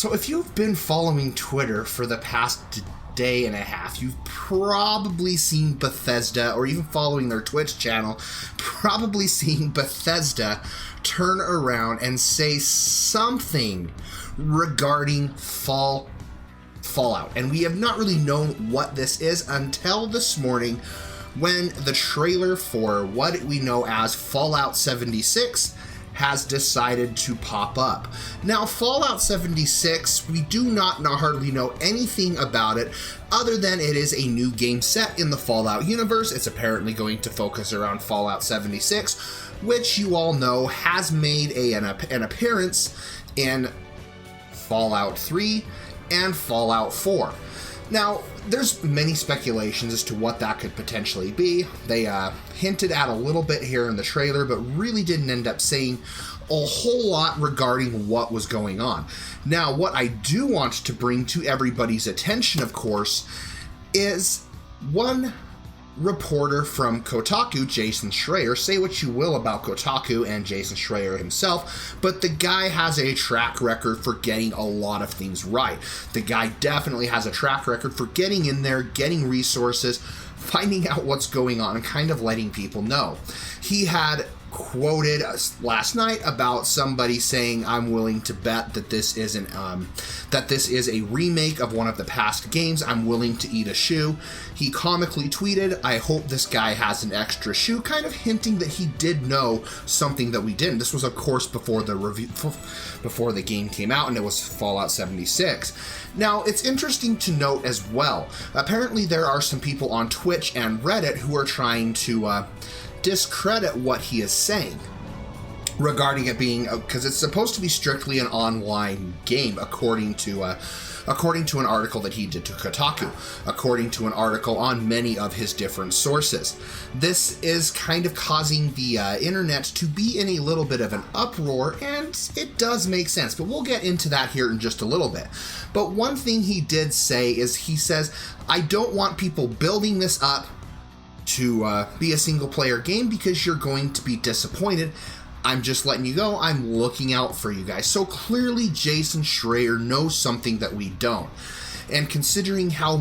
So if you've been following Twitter for the past day and a half, you've probably seen Bethesda, or even following their Twitch channel, probably seen Bethesda turn around and say something regarding Fallout. And we have not really known what this is until this morning, when the trailer for what we know as Fallout 76 has decided to pop up. Now, Fallout 76, we do not hardly know anything about it other than it is a new game set in the Fallout universe. It's apparently going to focus around Fallout 76, which you all know has made an appearance in Fallout 3 and Fallout 4. Now, there's many speculations as to what that could potentially be. They hinted at a little bit here in the trailer, but really didn't end up saying a whole lot regarding what was going on. Now, what I do want to bring to everybody's attention, of course, is one reporter from Kotaku, Jason Scheier. Say what you will about Kotaku and Jason Scheier himself, but the guy has a track record for getting a lot of things right. The guy definitely has a track record for getting in there, getting resources, finding out what's going on, and kind of letting people know. He had quoted last night about somebody saying, "I'm willing to bet that this is a remake of one of the past games. I'm willing to eat a shoe." He comically tweeted, "I hope this guy has an extra shoe," kind of hinting that he did know something that we didn't. This was, of course, before the game came out, and it was Fallout 76. Now, it's interesting to note as well, apparently there are some people on Twitch and Reddit who are trying to discredit what he is saying regarding it being, because it's supposed to be strictly an online game, according to an article that he did to Kotaku, according to an article on many of his different sources. This is kind of causing the internet to be in a little bit of an uproar, and it does make sense, but we'll get into that here in just a little bit. But one thing he did say is, he says, "I don't want people building this up to be a single-player game because you're going to be disappointed. I'm just letting you go. I'm looking out for you guys." So clearly Jason Schreier knows something that we don't. And considering how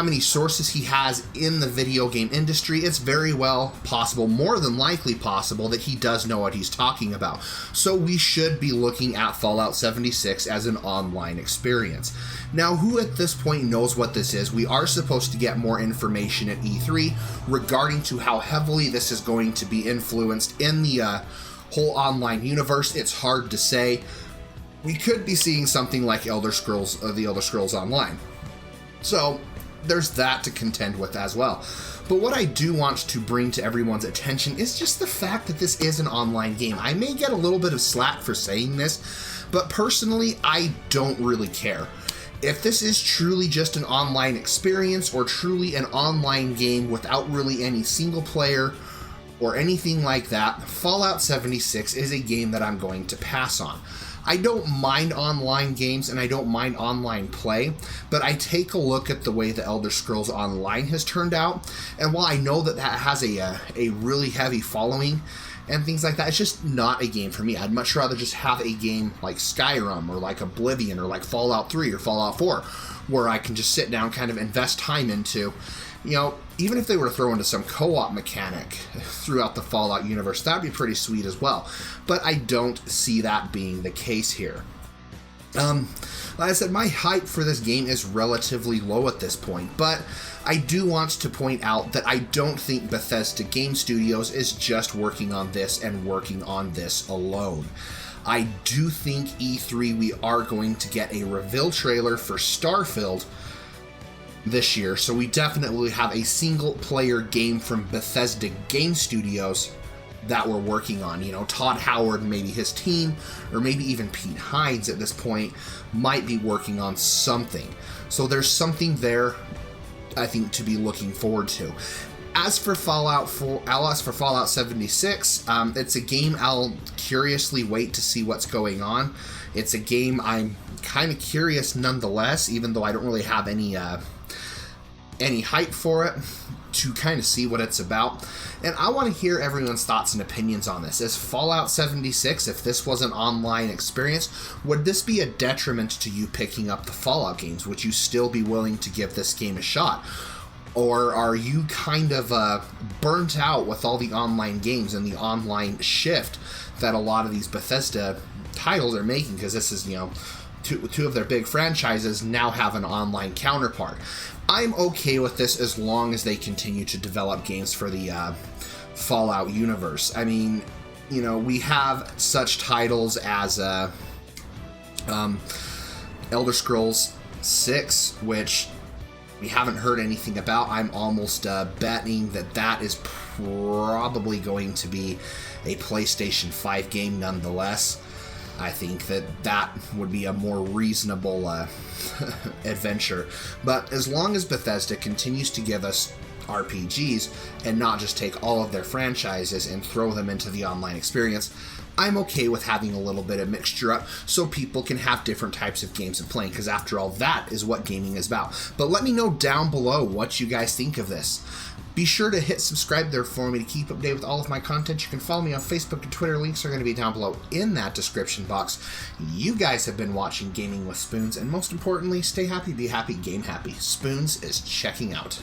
many sources he has in the video game industry, it's very well possible, more than likely possible, that he does know what he's talking about. So we should be looking at Fallout 76 as an online experience. Now, who at this point knows what this is? We are supposed to get more information at E3 regarding to how heavily this is going to be influenced in the whole online universe. It's hard to say. We could be seeing something like the Elder Scrolls Online. So there's that to contend with as well. But what I do want to bring to everyone's attention is just the fact that this is an online game. I may get a little bit of slack for saying this, but personally, I don't really care. If this is truly just an online experience, or truly an online game without really any single player or anything like that, Fallout 76 is a game that I'm going to pass on. I don't mind online games and I don't mind online play, but I take a look at the way the Elder Scrolls Online has turned out, and while I know that that has a really heavy following and things like that, it's just not a game for me. I'd much rather just have a game like Skyrim, or like Oblivion, or like Fallout 3 or Fallout 4, where I can just sit down, kind of invest time into. You know, even if they were to throw into some co-op mechanic throughout the Fallout universe, that'd be pretty sweet as well. But I don't see that being the case here. Like I said, my hype for this game is relatively low at this point, but I do want to point out that I don't think Bethesda Game Studios is just working on this and working on this alone. I do think E3 we are going to get a reveal trailer for Starfield this year, so we definitely have a single-player game from Bethesda Game Studios that we're working on. You know, Todd Howard and maybe his team, or maybe even Pete Hines at this point, might be working on something. So there's something there, I think, to be looking forward to. As for Fallout 76, it's a game I'll curiously wait to see what's going on. It's a game I'm kind of curious nonetheless, even though I don't really have any any hype for it to kind of see what it's about. And I want to hear everyone's thoughts and opinions on this. Is Fallout 76, if this was an online experience, would this be a detriment to you picking up the Fallout games? Would you still be willing to give this game a shot? Or are you kind of burnt out with all the online games and the online shift that a lot of these Bethesda titles are making? Because this is, two of their big franchises now have an online counterpart. I'm okay with this as long as they continue to develop games for the Fallout universe. I mean, we have such titles as Elder Scrolls 6, which we haven't heard anything about. I'm almost betting that is probably going to be a PlayStation 5 game nonetheless. I think that would be a more reasonable adventure. But as long as Bethesda continues to give us RPGs and not just take all of their franchises and throw them into the online experience, I'm okay with having a little bit of mixture up so people can have different types of games and playing, because after all, that is what gaming is about. But let me know down below what you guys think of this. Be sure to hit subscribe there for me to keep updated with all of my content. You can follow me on Facebook and Twitter. Links are going to be down below in that description box. You guys have been watching Gaming with Spoons, and most importantly, stay happy, be happy, game happy. Spoons is checking out.